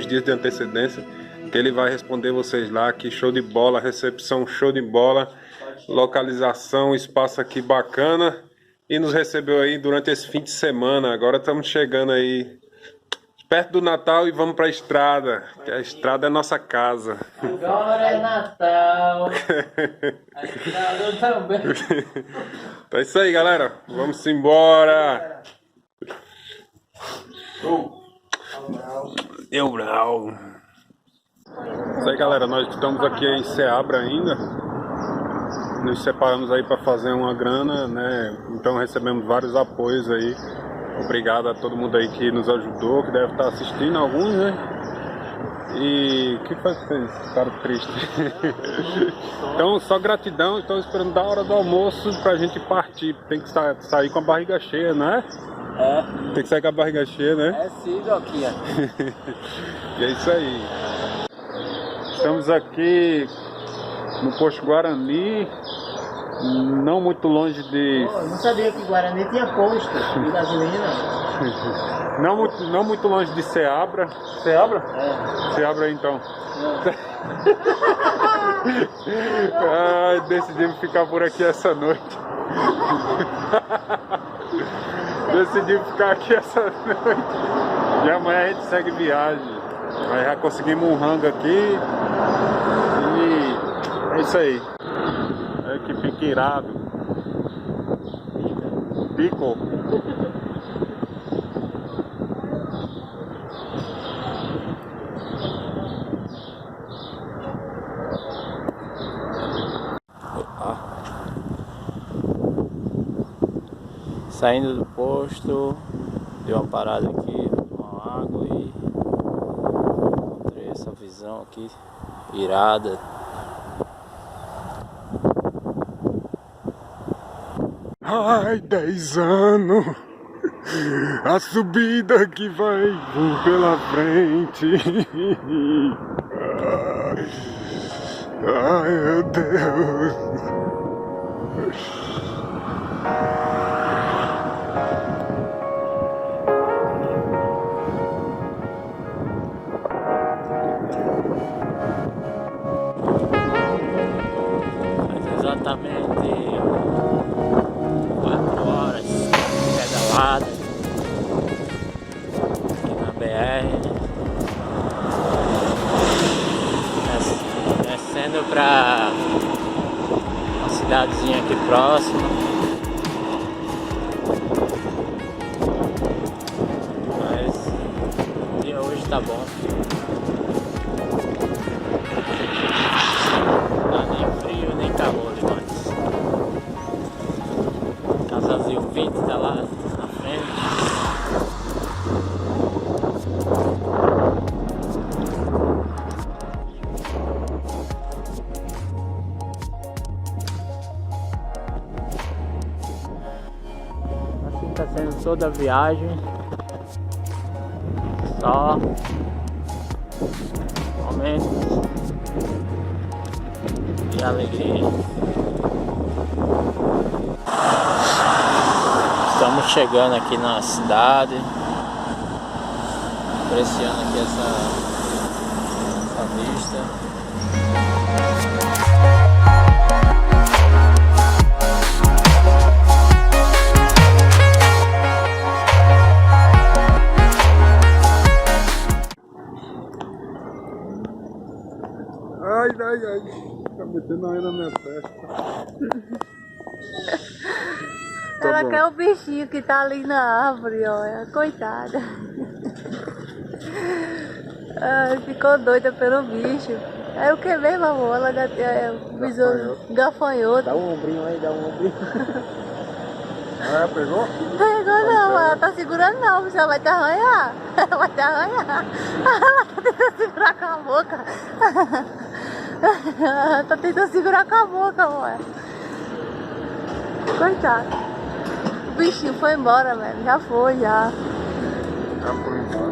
dias de antecedência, que ele vai responder vocês lá, que show de bola, recepção show de bola, localização, espaço aqui bacana, e nos recebeu aí durante esse fim de semana. Agora estamos chegando aí perto do Natal e vamos para a estrada, que a estrada é nossa casa. Agora é Natal, a estrada também. Então é isso aí, galera, vamos embora. Deu brau. Isso aí, galera, nós estamos aqui em Ceabra ainda. Nos separamos aí para fazer uma grana, né? Então recebemos vários apoios aí. Obrigado a todo mundo aí que nos ajudou, que deve estar assistindo, alguns, né? E o que faz vocês ficaram tristes? Então, só gratidão. Estou esperando da hora do almoço pra gente partir. Tem que sair com a barriga cheia, né? É. Tem que sair com a barriga cheia, né? É sim, Doquinha. E é isso aí. Estamos aqui no posto Guarani, não muito longe de... Oh, eu não sabia que Guarani tinha posto de gasolina. Não muito longe de Ceabra. Ceabra? É. Ceabra então. Decidimos ficar por aqui essa noite. Decidimos ficar aqui essa noite. E amanhã a gente segue viagem. Aí já conseguimos um rango aqui. E é isso aí. É que fica irado. Pico. Saindo do posto, dei uma parada aqui, uma água e encontrei essa visão aqui irada. Ai, 10 anos, a subida que vai vir pela frente. Ai, meu Deus. Exatamente 4 horas pedalada aqui na BR, descendo pra uma cidadezinha aqui próxima. Mas o dia hoje tá bom. Tá nem frio nem calor demais. Casalzinho 20 tá lá na frente. Assim tá sendo toda a viagem. Só momentos de alegria. Estamos chegando aqui na cidade, apreciando aqui essa vista. Ai, tá metendo aí na minha testa. Ela quer o bichinho que tá ali na árvore, olha, coitada. Ai, ficou doida pelo bicho. É o que mesmo, amor? Ela gafanhoto. Dá um ombrinho aí, dá um ombrinho. Ah, pegou? Pegou não, ela tá segurando não, bicho, ela vai te arranhar. Ela vai te arranhar. Ela tá tentando segurar com a boca. Ela tá tentando segurar com a boca, amor. Coitado. O bichinho foi embora, velho. Já foi, já. Já foi embora.